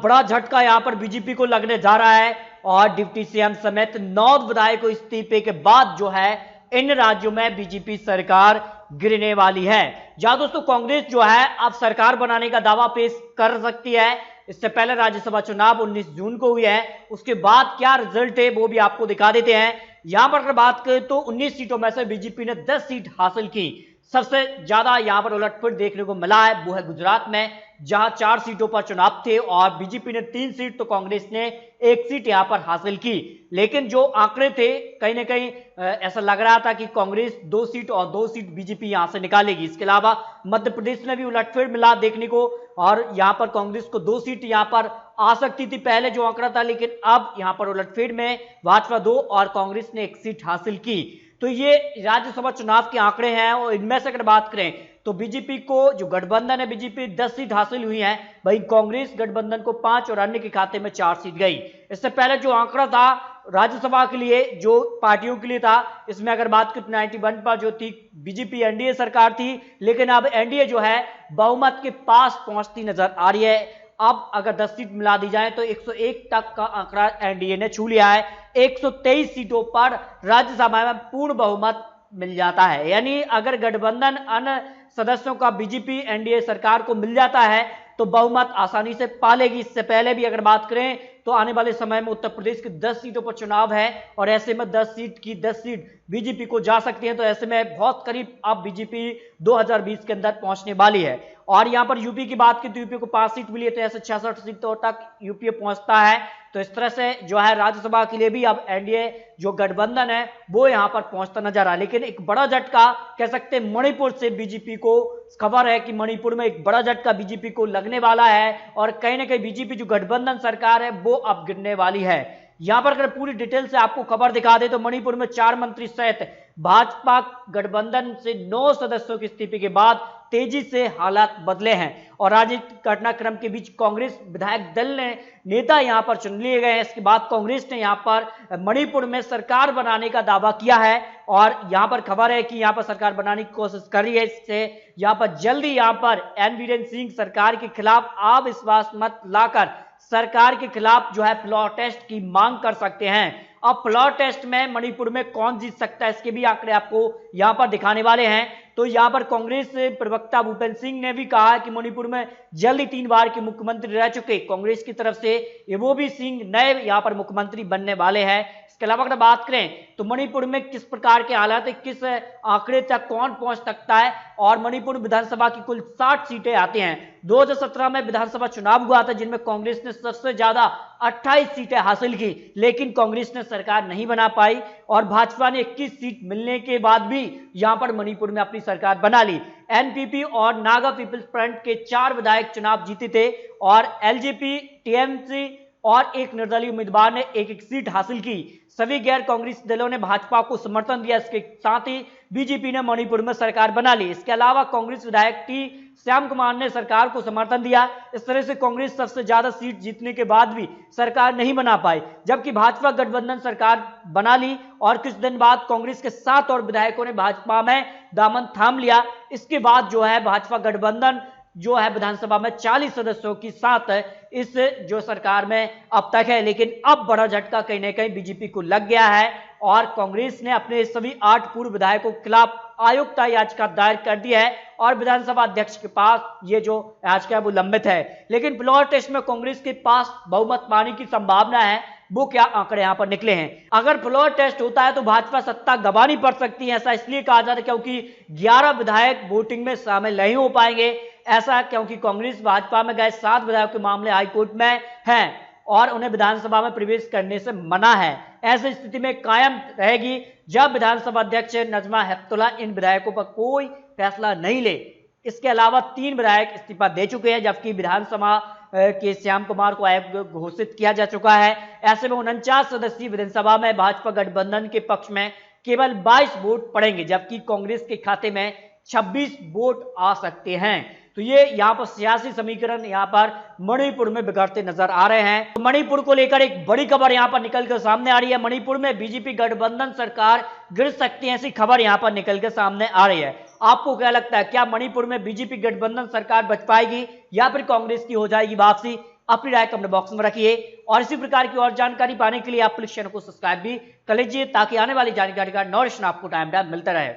बड़ा झटका यहां पर बीजेपी को लगने जा रहा है और डिप्टी सीएम समेत 9 विधायकों इस्तीफे के बाद जो है इन राज्यों में बीजेपी सरकार गिरने वाली है। जहां दोस्तों कांग्रेस जो है अब सरकार बनाने का दावा पेश कर सकती है। इससे पहले राज्यसभा चुनाव 19 जून को हुए हैं, उसके बाद क्या रिजल्ट है वो भी आपको दिखा देते हैं। यहां पर अगर बात करें तो 19 सीटों में से बीजेपी ने 10 सीट हासिल की। सबसे ज्यादा यहां पर उलटफेर देखने को मिला है वो है गुजरात में, जहां 4 सीटों पर चुनाव थे और बीजेपी ने 3 सीट तो कांग्रेस ने 1 सीट यहां पर हासिल की। लेकिन जो आंकड़े थे कहीं ना कहीं ऐसा लग रहा था कि कांग्रेस 2 सीट और 2 सीट बीजेपी यहां से निकालेगी। इसके अलावा मध्य प्रदेश में भी उलटफेर मिला देखने को और यहां पर कांग्रेस को 2 सीट यहां पर आ सकती थी पहले जो आंकड़ा था, लेकिन अब यहां पर उलटफेर में भाजपा 2 और कांग्रेस ने 1 सीट हासिल की। तो ये राज्यसभा चुनाव के आंकड़े हैं और इनमें से अगर बात करें तो बीजेपी को जो गठबंधन है बीजेपी 10 सीट हासिल हुई है, वहीं कांग्रेस गठबंधन को 5 और अन्य के खाते में 4 सीट गई। इससे पहले जो आंकड़ा था राज्यसभा के लिए जो पार्टियों के लिए था, इसमें अगर बात करें 91 पर जो थी बीजेपी एनडीए सरकार थी, लेकिन अब एनडीए जो है बहुमत के पास पहुंचती नजर आ रही है। अब अगर 10 सीट मिला दी जाए तो 101 तक का आंकड़ा एनडीए ने छू लिया है। 123 सीटों पर राज्यसभा में पूर्ण बहुमत मिल जाता है, यानी अगर गठबंधन अन्य सदस्यों का बीजेपी एनडीए सरकार को मिल जाता है तो बहुमत आसानी से पालेगी। इससे पहले भी अगर बात करें तो आने वाले समय में उत्तर प्रदेश की 10 सीटों पर चुनाव है और ऐसे में 10 सीट बीजेपी को जा सकती है। तो ऐसे में बहुत करीब अब बीजेपी 2020 के अंदर पहुंचने वाली है। और यहां पर यूपी की बात की तो यूपी को 5 सीट मिली है, तो ऐसे 66 सीटों तक यूपी पहुंचता है। तो इस तरह से जो है राज्यसभा के लिए भी अब एनडीए जो गठबंधन है वो यहां पर पहुंचता नजर आ रहा है। लेकिन एक बड़ा झटका कह सकते हैं मणिपुर से बीजेपी को खबर है कि मणिपुर में एक बड़ा झटका बीजेपी को लगने वाला है और कहीं ना कहीं बीजेपी जो गठबंधन सरकार है वो अब गिरने वाली है। यहां पर अगर पूरी डिटेल से आपको खबर दिखा दे तो मणिपुर में 4 मंत्री सहित भाजपा गठबंधन से 9 सदस्यों के इस्तीफे के बाद तेजी से हालात बदले हैं और राजनीतिक घटनाक्रम के बीच कांग्रेस विधायक दल ने नेता यहां पर चुन लिए गए हैं। इसके बाद कांग्रेस ने यहां पर मणिपुर में सरकार बनाने का दावा किया है और यहां पर खबर है कि यहां पर सरकार बनाने की कोशिश कर रही है। इससे यहां पर जल्दी यहां पर एन बीरेन सिंह सरकार के खिलाफ अविश्वास मत लाकर सरकार के खिलाफ जो है फ्लोर टेस्ट की मांग कर सकते हैं। अब फ्लोर टेस्ट में मणिपुर में कौन जीत सकता है इसके भी आंकड़े आपको यहां पर दिखाने वाले हैं। तो यहां पर कांग्रेस प्रवक्ता भूपेंद्र सिंह ने भी कहा है कि मणिपुर में जल्दी 3 बार के मुख्यमंत्री रह चुके कांग्रेस की तरफ से वो भी सिंह नए यहां पर मुख्यमंत्री बनने वाले हैं। इसके अलावा अगर बात करें तो मणिपुर में किस प्रकार के हालात है, किस आंकड़े तक कौन पहुंच सकता है और मणिपुर विधानसभा की कुल 60 सीटें आती हैं। 2017 में विधानसभा चुनाव हुआ था जिनमें कांग्रेस ने सबसे ज्यादा 28 सीटें हासिल की, लेकिन कांग्रेस ने सरकार नहीं बना पाई और भाजपा ने 21 सीट मिलने के बाद भी यहां पर मणिपुर में अपनी सरकार बना ली। एनपीपी और नागा पीपल्स फ्रंट के 4 विधायक चुनाव जीते थे और एलजेपी, टीएमसी और एक निर्दलीय उम्मीदवार ने एक सीट हासिल की। सभी गैर कांग्रेस दलों ने भाजपा को समर्थन दिया। इसके साथ ही बीजेपी ने मणिपुर में सरकार बना ली। इसके अलावा कांग्रेस विधायक टी श्याम कुमार ने सरकार को समर्थन दिया। इस तरह से कांग्रेस सबसे ज्यादा सीट जीतने के बाद भी सरकार नहीं बना पाई, जबकि भाजपा गठबंधन सरकार बना ली और कुछ दिन बाद कांग्रेस के 7 और विधायकों ने भाजपा में दामन थाम लिया। इसके बाद जो है भाजपा गठबंधन जो है विधानसभा में 40 सदस्यों के साथ इस जो सरकार में अब तक है। लेकिन अब बड़ा झटका कहीं ना कहीं बीजेपी को लग गया है और कांग्रेस ने अपने सभी 8 पूर्व विधायकों के खिलाफ आयुक्ता याचिका दायर कर दी है और विधानसभा अध्यक्ष के पास ये जो याचिका है वो लंबित है। लेकिन फ्लोर टेस्ट में कांग्रेस के पास बहुमत पाने की संभावना है, वो क्या आंकड़े यहां पर निकले हैं। अगर फ्लोर टेस्ट होता है तो भाजपा सत्ता गंवानी पड़ सकती है। ऐसा इसलिए कहा जाता है क्योंकि 11 विधायक वोटिंग में शामिल नहीं हो पाएंगे। ऐसा क्योंकि कांग्रेस भाजपा में गए 7 विधायकों के मामले हाईकोर्ट में हैं और उन्हें विधानसभा में प्रवेश करने से मना है। ऐसी स्थिति में कायम रहेगी जब विधानसभा अध्यक्ष नजमा हेपतुल्ला इन विधायकों पर कोई फैसला नहीं ले। इसके अलावा 3 विधायक इस्तीफा दे चुके हैं, जबकि विधानसभा के श्याम कुमार को अयोग्य घोषित किया जा चुका है। ऐसे में 49 सदस्यीय विधानसभा में भाजपा गठबंधन के पक्ष में केवल 22 वोट पड़ेंगे, जबकि कांग्रेस के खाते में 26 वोट आ सकते हैं। तो ये यहाँ पर सियासी समीकरण यहाँ पर मणिपुर में बिगड़ते नजर आ रहे हैं। तो मणिपुर को लेकर एक बड़ी खबर यहाँ पर निकल कर सामने आ रही है। मणिपुर में बीजेपी गठबंधन सरकार गिर सकती है, ऐसी खबर यहाँ पर निकल कर सामने आ रही है। आपको क्या लगता है, क्या मणिपुर में बीजेपी गठबंधन सरकार बच पाएगी या फिर कांग्रेस की हो जाएगी वापसी? अपनी राय कमेंट बॉक्स में रखिए और इसी प्रकार की और जानकारी पाने के लिए आप प्लीज चैनल को सब्सक्राइब भी कर लीजिए ताकि आने वाली जानकारी का नोटिफिकेशन आपको टाइम टाइम मिलता रहे।